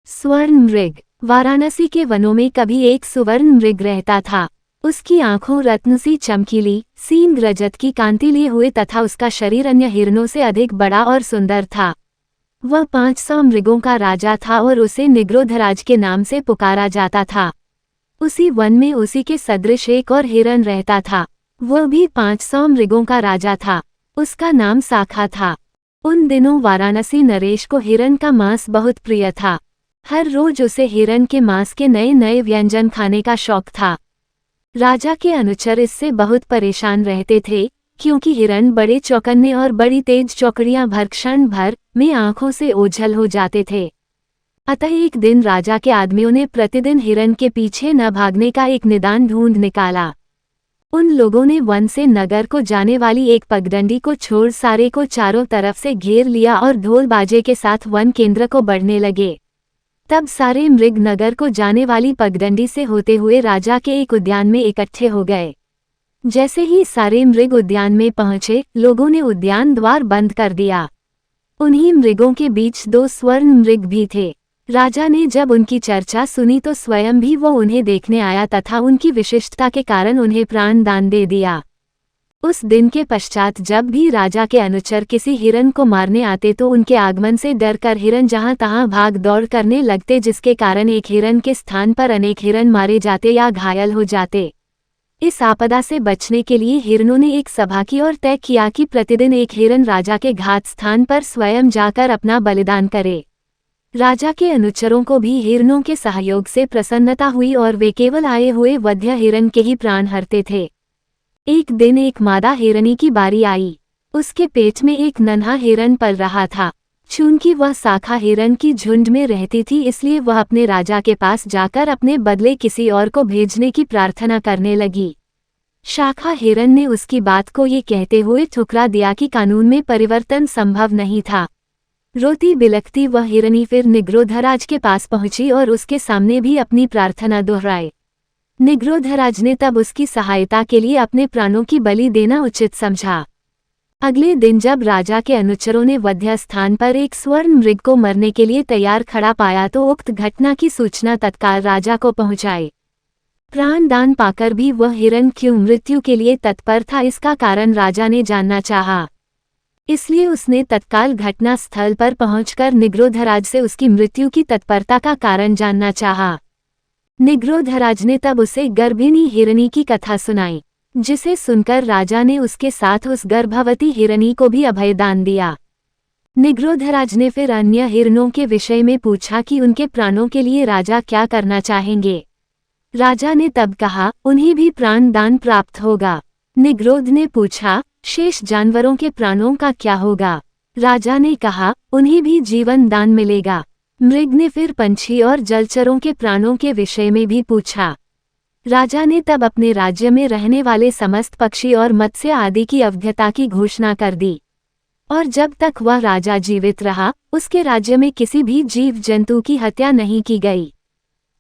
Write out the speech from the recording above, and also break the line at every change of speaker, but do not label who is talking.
स्वर्ण मृग। वाराणसी के वनों में कभी एक सुवर्ण मृग रहता था। उसकी आंखों रत्न सी चमकीली, सींग रजत की कांति लिए हुए तथा उसका शरीर अन्य हिरणों से अधिक बड़ा और सुंदर था। वह 500 मृगों का राजा था और उसे निग्रोधराज के नाम से पुकारा जाता था। उसी वन में उसी के सदृश एक और हिरण रहता था। वह भी 500 मृगों का राजा था। उसका नाम साखा था। उन दिनों वाराणसी नरेश को हिरण का मांस बहुत प्रिय था। हर रोज उसे हिरण के मांस के नए नए व्यंजन खाने का शौक था। राजा के अनुचर इससे बहुत परेशान रहते थे, क्योंकि हिरण बड़े चौकन्ने और बड़ी तेज चौकड़ियां भर क्षण भर में आंखों से ओझल हो जाते थे। अतः एक दिन राजा के आदमियों ने प्रतिदिन हिरण के पीछे न भागने का एक निदान ढूंढ निकाला। उन लोगों ने वन से नगर को जाने वाली एक पगडंडी को छोड़ सारे को चारों तरफ से घेर लिया और ढोल बाजे के साथ वन केंद्र को बढ़ने लगे। तब सारे मृग नगर को जाने वाली पगडंडी से होते हुए राजा के एक उद्यान में इकट्ठे हो गए। जैसे ही सारे मृग उद्यान में पहुंचे, लोगों ने उद्यान द्वार बंद कर दिया। उन्हीं मृगों के बीच 2 स्वर्ण मृग भी थे। राजा ने जब उनकी चर्चा सुनी तो स्वयं भी वो उन्हें देखने आया तथा उनकी विशिष्टता के कारण उन्हें प्राण दान दे दिया। उस दिन के पश्चात जब भी राजा के अनुचर किसी हिरण को मारने आते तो उनके आगमन से डरकर हिरण जहां तहां भाग दौड़ करने लगते, जिसके कारण एक हिरण के स्थान पर अनेक हिरण मारे जाते या घायल हो जाते। इस आपदा से बचने के लिए हिरणों ने एक सभा की और तय किया कि प्रतिदिन एक हिरण राजा के घात स्थान पर स्वयं जाकर अपना बलिदान करे। राजा के अनुचरों को भी हिरणों के सहयोग से प्रसन्नता हुई और वे केवल आए हुए वध्य हिरण के ही प्राण हरते थे। एक दिन एक मादा हिरनी की बारी आई। उसके पेट में एक नन्हा हिरण पल रहा था। चूंकि वह साखा हिरण की झुंड में रहती थी, इसलिए वह अपने राजा के पास जाकर अपने बदले किसी और को भेजने की प्रार्थना करने लगी। शाखा हिरण ने उसकी बात को ये कहते हुए ठुकरा दिया कि कानून में परिवर्तन संभव नहीं था। रोती बिलखती वह हिरनी फिर निग्रोधराज के पास पहुंची और उसके सामने भी अपनी प्रार्थना दोहराई। निग्रोधराज ने तब उसकी सहायता के लिए अपने प्राणों की बलि देना उचित समझा। अगले दिन जब राजा के अनुचरों ने वध्य स्थान पर एक स्वर्ण मृग को मरने के लिए तैयार खड़ा पाया तो उक्त घटना की सूचना तत्काल राजा को पहुंचाई। प्राणदान पाकर भी वह हिरण क्यों मृत्यु के लिए तत्पर था, इसका कारण राजा ने जानना चाहा। इसलिए उसने तत्काल घटना स्थल पर पहुंचकर निग्रोधराज से उसकी मृत्यु की तत्परता का कारण जानना चाहा। निग्रोधराज ने तब उसे गर्भिणी हिरनी की कथा सुनाई, जिसे सुनकर राजा ने उसके साथ उस गर्भवती हिरनी को भी अभयदान दिया। निग्रोधराज ने फिर अन्य हिरणों के विषय में पूछा कि उनके प्राणों के लिए राजा क्या करना चाहेंगे। राजा ने तब कहा, उन्हें भी प्राण दान प्राप्त होगा। निग्रोध ने पूछा, शेष जानवरों के प्राणों का क्या होगा। राजा ने कहा, उन्हें भी जीवन दान मिलेगा। मृग ने फिर पंछी और जलचरों के प्राणों के विषय में भी पूछा। राजा ने तब अपने राज्य में रहने वाले समस्त पक्षी और मत्स्य आदि की अवध्यता की घोषणा कर दी, और जब तक वह राजा जीवित रहा, उसके राज्य में किसी भी जीव जंतु की हत्या नहीं की गई।